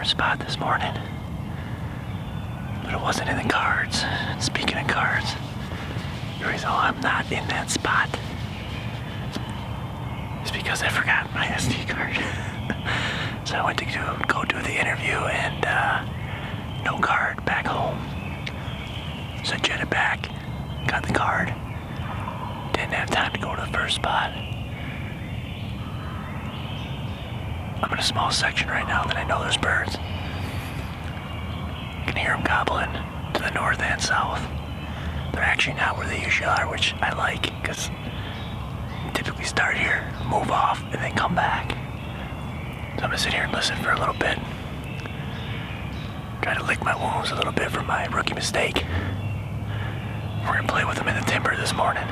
different spot this morning. But it wasn't in the cards. And speaking of cards, the reason why I'm not in that spot is because I forgot my SD card. So I went to go do the interview and no card back home. So I jetted back, got the card. Didn't have time to go to the first spot. I'm in a small section right now that I know there's birds. You can hear them gobbling to the north and south. They're actually not where they usually are, which I like, because typically start here, move off, and then come back. So I'm gonna sit here and listen for a little bit. Try to lick my wounds a little bit from my rookie mistake. We're gonna play with them in the timber this morning.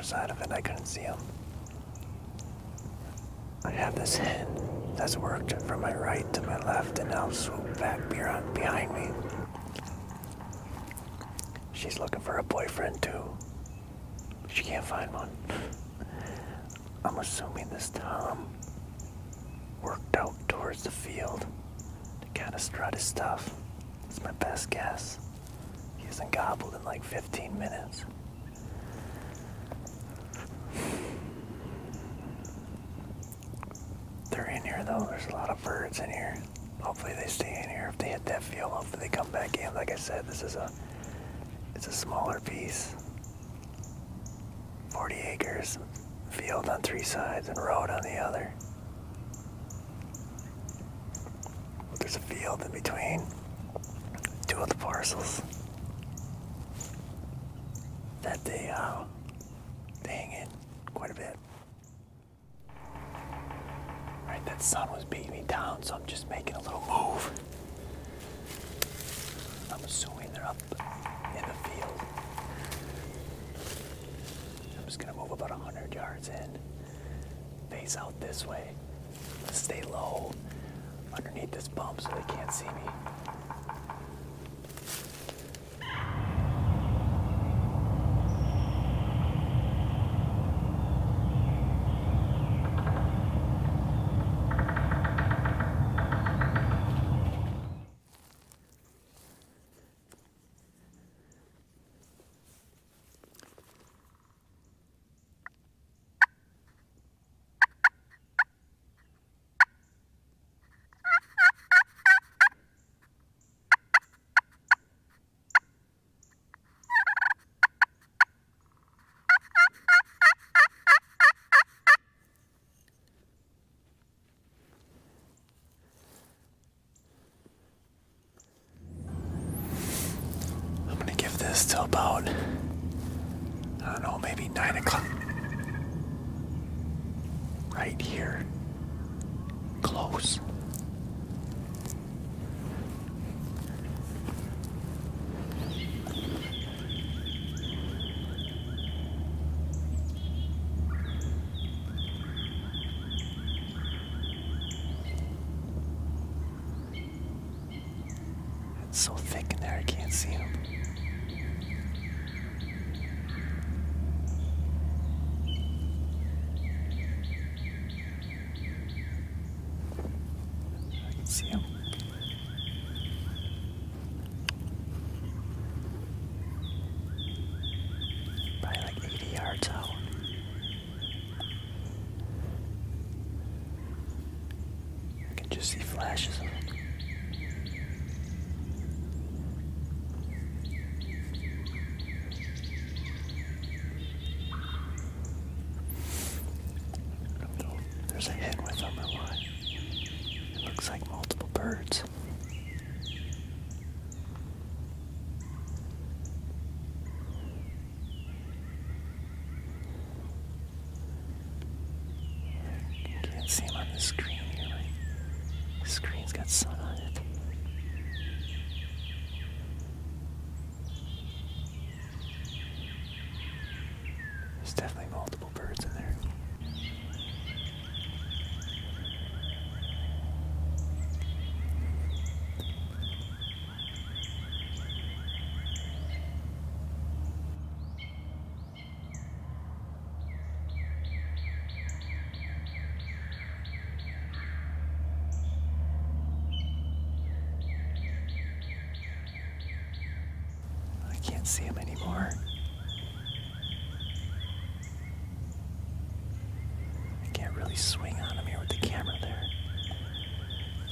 Side of it, I couldn't see him. I have this hen that's worked from my right to my left and now swooped back behind me. She's looking for a boyfriend too. She can't find one. I'm assuming this Tom worked out towards the field to kind of strut his stuff. It's my best guess. He hasn't gobbled in like 15 minutes. They're in here though. There's a lot of birds in here. Hopefully they stay in here. If they hit that field, hopefully they come back in. Like I said, it's a smaller piece. 40 acres, field on 3 sides and road on the other. But there's a field in between 2 of the parcels that they hang in quite a bit. Right, that sun was beating me down, so I'm just making a little move. I'm assuming they're up in the field. birds in. Face out this way. Stay low underneath this bump so they can't see me. This till about, I don't know, maybe 9 o'clock. Right here. Close. It's so thick in there I can't see them. See him. Probably like 80 yards out. I can just see flashes of them. There's a hen with them or what? It looks like multiple birds. Can't see him on the screen here. The screen's got sun on it. There's definitely multiple birds in there. I can't see him anymore. I can't really swing on him here with the camera there.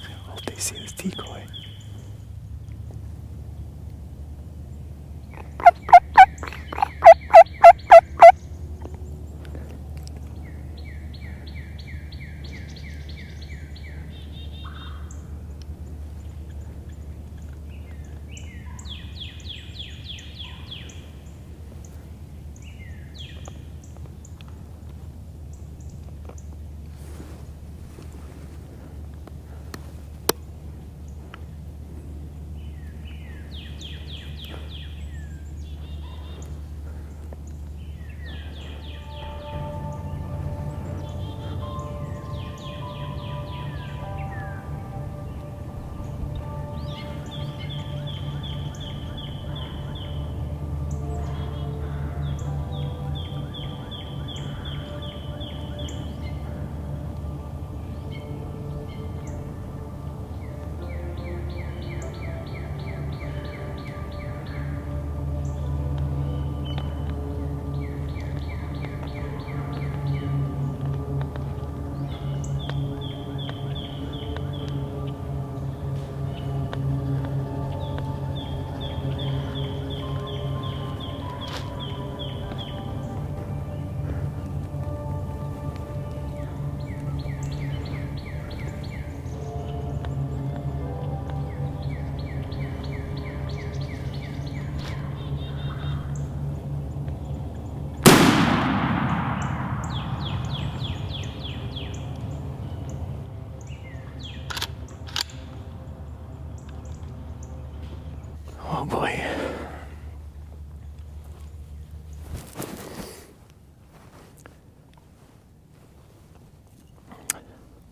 I hope they see this decoy.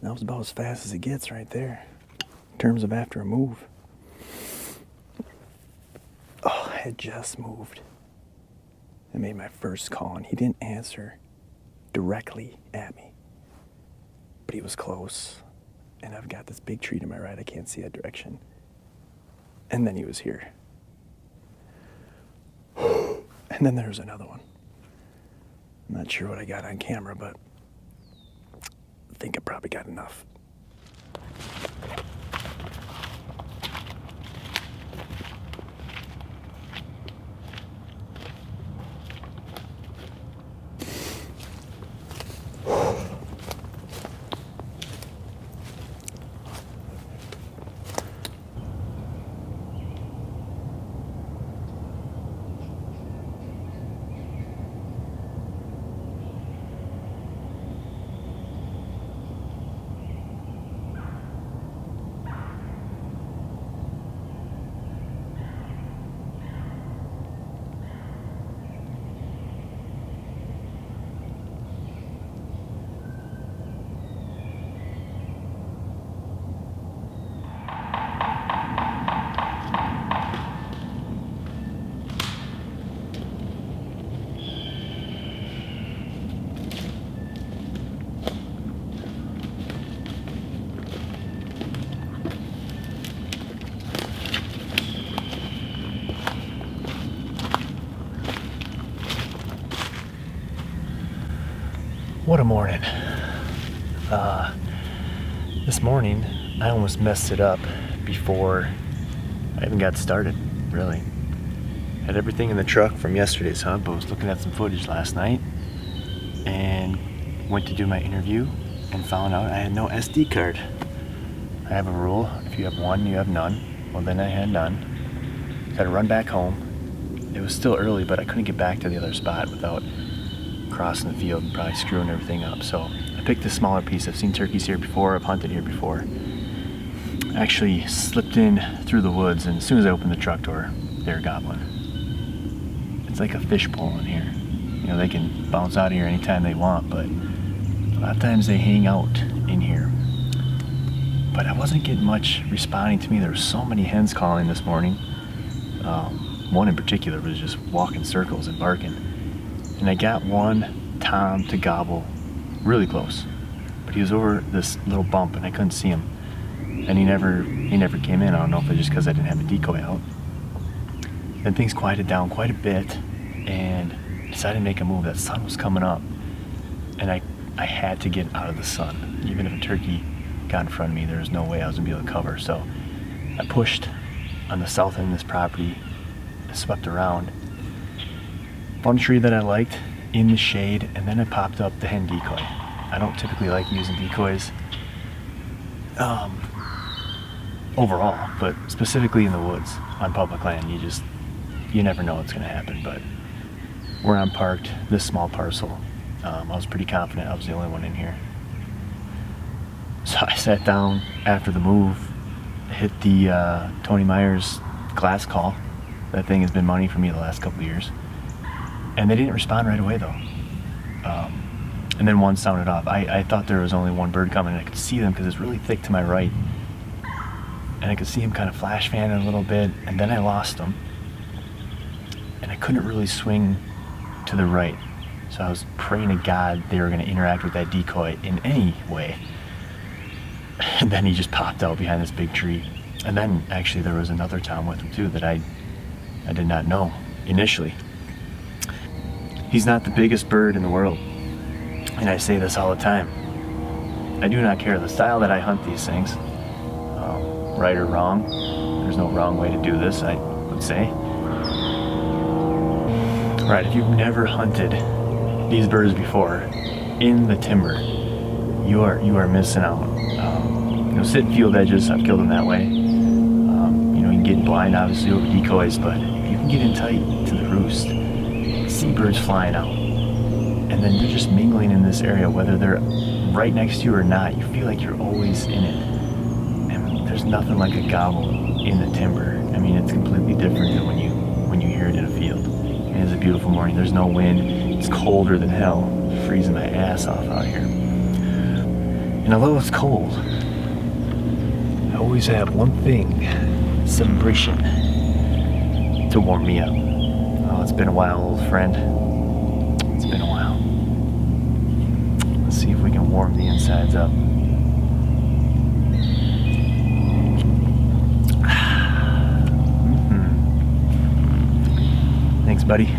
That was about as fast as it gets right there, in terms of after a move. Oh, I had just moved. I made my first call, and he didn't answer directly at me. But he was close, and I've got this big tree to my right. I can't see that direction. And then he was here. And then there was another one. I'm not sure what I got on camera, but I think I probably got enough. What a morning. This morning, I almost messed it up before I even got started, really. Had everything in the truck from yesterday's hunt, but was looking at some footage last night and went to do my interview and found out I had no SD card. I have a rule, if you have one, you have none. Well, then I had none. Got to run back home. It was still early, but I couldn't get back to the other spot without crossing the field and probably screwing everything up. So I picked a smaller piece. I've seen turkeys here before. I've hunted here before. I actually slipped in through the woods, and as soon as I opened the truck door, there got one. It's like a fishbowl in here. You know, they can bounce out of here anytime they want, but a lot of times they hang out in here. But I wasn't getting much responding to me. There were so many hens calling this morning. One in particular was just walking circles and barking. And I got one tom to gobble really close, but he was over this little bump and I couldn't see him, and he never came in. I don't know if it's just because I didn't have a decoy out. Then things quieted down quite a bit, and I decided to make a move. That sun was coming up, and I had to get out of the sun. Even if a turkey got in front of me, there was no way I was gonna be able to cover. So I pushed on the south end of this property, swept around, found a tree that I liked in the shade, and then I popped up the hen decoy. I don't typically like using decoys overall, but specifically in the woods on public land, you never know what's going to happen. But where I'm parked, this small parcel, I was pretty confident I was the only one in here. So I sat down after the move, hit the Tony Myers glass call. That thing has been money for me the last couple of years. And they didn't respond right away, though. And then one sounded off. I thought there was only one bird coming, and I could see them because it's really thick to my right. And I could see him kind of flash fanning a little bit, and then I lost him. And I couldn't really swing to the right. So I was praying to God they were going to interact with that decoy in any way. And then he just popped out behind this big tree. And then, actually, there was another tom with him, too, that I did not know initially. He's not the biggest bird in the world, and I say this all the time. I do not care the style that I hunt these things, right or wrong. There's no wrong way to do this, I would say. Right, if you've never hunted these birds before in the timber, you are missing out. Sit field edges, I've killed them that way. You can get blind, obviously, over decoys, but if you can get in tight to the roost, see birds flying out, and then they're just mingling in this area, whether they're right next to you or not. You feel like you're always in it, and there's nothing like a gobble in the timber. I mean, it's completely different than when you hear it in a field. And it's a beautiful morning. There's no wind. It's colder than hell. Freezing my ass off out here. And although it's cold, I always have one thing, some Britian, to warm me up. Oh, it's been a while, old friend. It's been a while. Let's see if we can warm the insides up. Thanks, buddy.